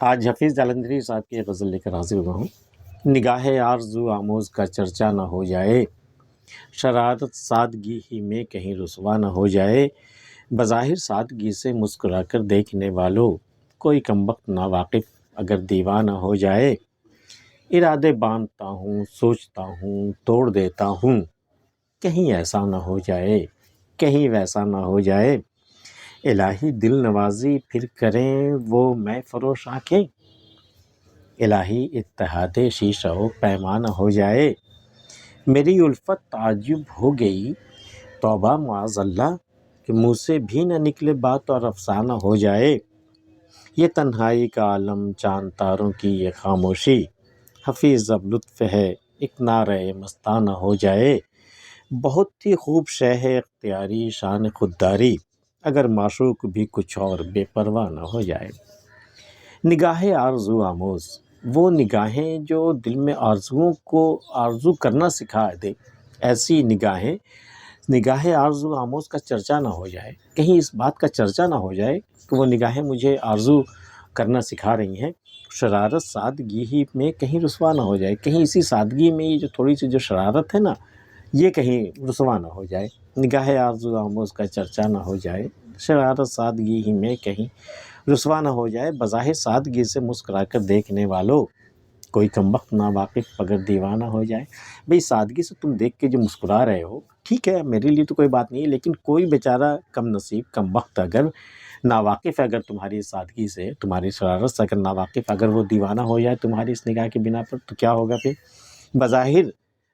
آج حفیظ جالندھری صاحب کی ایک غزل لے کر حاضر ہوا ہوں۔ نگاہ آرزو آموز کا چرچا نہ ہو جائے، شرارت سادگی ہی میں کہیں رسوا نہ ہو جائے، بظاہر سادگی سے مسکرا کر دیکھنے والوں، کوئی کمبخت ناواقف اگر دیوانہ ہو جائے، ارادے باندھتا ہوں سوچتا ہوں توڑ دیتا ہوں، کہیں ایسا نہ ہو جائے کہیں ویسا نہ ہو جائے، الہی دل نوازی پھر کریں وہ میں فروش آنکھیں، الہی اتحاد شیشہ و پیمانہ ہو جائے، میری الفت تعجب ہو گئی توبہ معاذ اللہ کہ منہ سے بھی نہ نکلے بات اور افسانہ ہو جائے، یہ تنہائی کا عالم چاند تاروں کی یہ خاموشی، حفیظ اب لطف ہے ایک نعرہ مستانہ ہو جائے، بہت ہی خوب شے ہے اختیاری شان خودداری، اگر معشوق بھی کچھ اور بے پرواہ نہ ہو جائے۔ نگاہ آرزو آموز، وہ نگاہیں جو دل میں آرزوؤں کو آرزو کرنا سکھا دے، ایسی نگاہ آرزو آموز کا چرچا نہ ہو جائے، کہیں اس بات کا چرچا نہ ہو جائے کہ وہ نگاہیں مجھے آرزو کرنا سکھا رہی ہیں، شرارت سادگی ہی میں کہیں رسوا نہ ہو جائے، کہیں اسی سادگی میں یہ جو تھوڑی سی جو شرارت ہے نا، یہ کہیں رسوا نہ ہو جائے، نگاہ آرزو آموز کا چرچا نہ ہو جائے، شرارت سادگی ہی میں کہیں رسوا نہ ہو جائے، بظاہر سادگی سے مسکرا کر دیکھنے والوں، کوئی کمبخت ناواقف اگر دیوانہ ہو جائے۔ بھئی سادگی سے تم دیکھ کے جو مسکرا رہے ہو، ٹھیک ہے میرے لیے تو کوئی بات نہیں ہے، لیکن کوئی بیچارہ کم نصیب کم بخت اگر ناواقف ہے اگر تمہاری سادگی سے، تمہاری شرارت سے اگر ناواقف اگر وہ دیوانہ ہو جائے تمہاری اس نگاہ کی بنا پر، تو کیا ہوگا پھر؟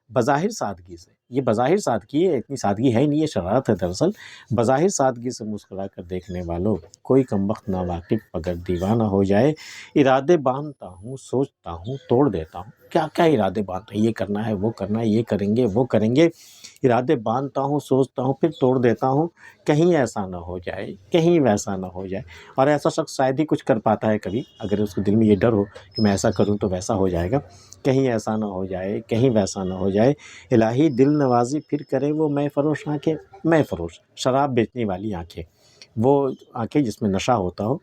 بظاہر سادگی سے، یہ بظاہر سادگی ہے، اتنی سادگی ہے ہی نہیں، یہ شرارت ہے دراصل، بظاہر سادگی سے مسکرا کر دیکھنے والوں، کوئی کمبخت ناواقف اگر دیوانہ ہو جائے، ارادے باندھتا ہوں سوچتا ہوں توڑ دیتا ہوں، کیا کیا ارادے باندھتا ہوں، یہ کرنا ہے وہ کرنا ہے، یہ کریں گے وہ کریں گے، ارادے باندھتا ہوں سوچتا ہوں پھر توڑ دیتا ہوں، کہیں ایسا نہ ہو جائے کہیں ویسا نہ ہو جائے۔ اور ایسا شخص شاید ہی کچھ کر پاتا ہے کبھی، اگر اس کے دل میں یہ ڈر ہو کہ میں ایسا کروں تو ویسا ہو جائے گا، کہیں ایسا نہ ہو جائے کہیں ویسا نہ ہو جائے، الہی دل نوازی پھر کرے وہ میں فروش آنکھیں، میں فروش شراب بیچنے والی آنکھیں، وہ آنکھیں جس میں نشہ ہوتا ہو،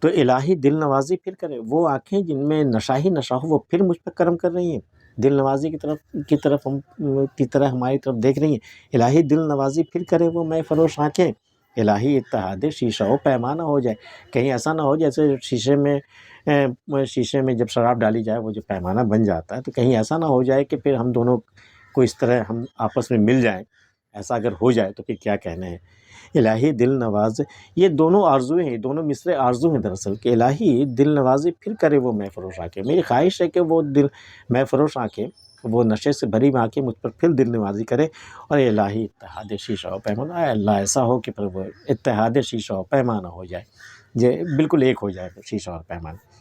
تو الہی دل نوازی پھر کرے، وہ آنکھیں جن میں نشہ ہی نشہ ہو وہ پھر مجھ پر کرم کر رہی ہیں، دل نوازی کی طرح ہماری طرف دیکھ رہی ہیں، الہی دل نوازی پھر کرے وہ میں فروش آنکھیں، الہی اتحاد شیشہ و پیمانہ ہو جائے، کہیں ایسا نہ ہو جیسے شیشے میں جب شراب ڈالی جائے وہ جو پیمانہ بن جاتا ہے، تو کہیں ایسا نہ ہو جائے کہ پھر ہم دونوں کو اس طرح ہم آپس میں مل جائیں، ایسا اگر ہو جائے تو پھر کیا کہنا ہے۔ الہی دل نواز، یہ دونوں آرزویں ہیں، دونوں مصرے آرزو ہیں دراصل، کہ الہی دل نوازی پھر کرے وہ میں فروش آنکھیں، میری خواہش ہے کہ وہ دل میں فروش آنکھیں، وہ نشے سے بھری آنکھیں مجھ پر پھر دل نوازی کرے، اور الہی اتحاد شیشہ و پیمانہ، اے اللہ ایسا ہو کہ پھر وہ اتحاد شیشہ و پیمانہ ہو جائے، بالکل ایک ہو جائے شیشہ اور پیمانہ۔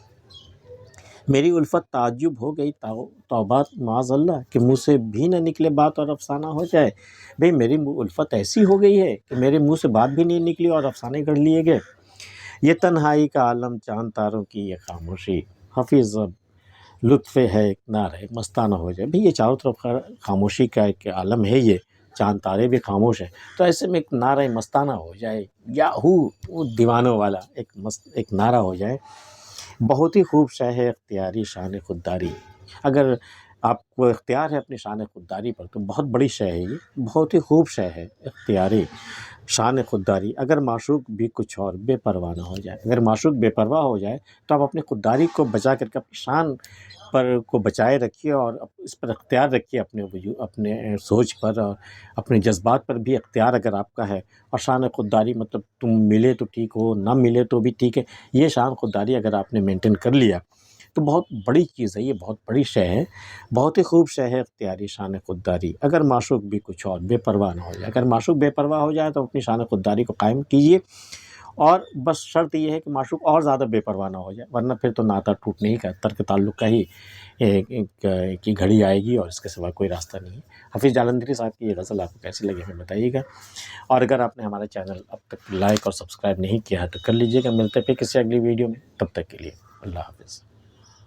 میری الفت تعجب ہو گئی توبہ معاذ اللہ کہ منہ سے بھی نہ نکلے بات اور افسانہ ہو جائے، بھئی میری الفت ایسی ہو گئی ہے کہ میرے منہ سے بات بھی نہیں نکلی اور افسانے گڑھ لیے گئے، یہ تنہائی کا عالم چاند تاروں کی یہ خاموشی، حفیظ اب لطف ہے ایک نعرہ مستانہ ہو جائے۔ بھئی یہ چاروں طرف خاموشی کا ایک عالم ہے، یہ چاند تارے بھی خاموش ہیں، تو ایسے میں ایک نعرہ مستانہ ہو جائے، یا وہ دیوانوں والا ایک نعرہ ہو جائے، بہت ہی خوب شے ہے اختیاری شان خودداری، اگر آپ کو اختیار ہے اپنی شان خودداری پر تو بہت بڑی شے ہے، یہ بہت ہی خوب شے ہے اختیاری شان خودداری، اگر معشوق بھی کچھ اور بے پرواہ نہ ہو جائے، اگر معشوق بے پرواہ ہو جائے تو آپ اپنی خودداری کو بچا کر کے اپنی شان پر کو بچائے رکھیے، اور اس پر اختیار رکھیے، اپنے سوچ پر اور اپنے جذبات پر بھی اختیار اگر آپ کا ہے، اور شان خودداری مطلب تم ملے تو ٹھیک ہو نہ ملے تو بھی ٹھیک ہے، یہ شان خودداری اگر آپ نے مینٹین کر لیا تو بہت بڑی چیز ہے، یہ بہت بڑی شے ہے، بہت ہی خوب شے ہے اختیاری شان خودداری، اگر معشوق بھی کچھ اور بے پرواہ نہ ہو جائے، اگر معشوق بے پرواہ ہو جائے تو اپنی شان خودداری کو قائم کیجیے، اور بس شرط یہ ہے کہ معشوق اور زیادہ بے پرواہ نہ ہو جائے، ورنہ پھر تو ناتا ٹوٹنے ہی کا، ترک تعلق کا ہی کی گھڑی آئے گی، اور اس کے سوا کوئی راستہ نہیں ہے۔ حفیظ جالندھری صاحب کی یہ غزل آپ کو کیسی لگی ہمیں بتائیے گا، اور اگر آپ نے ہمارا چینل اب تک لائک اور سبسکرائب نہیں کیا ہے تو کر لیجیے گا، ملتے پھر کسی اگلی ویڈیو میں، تب تک کے لیے اللہ حافظ۔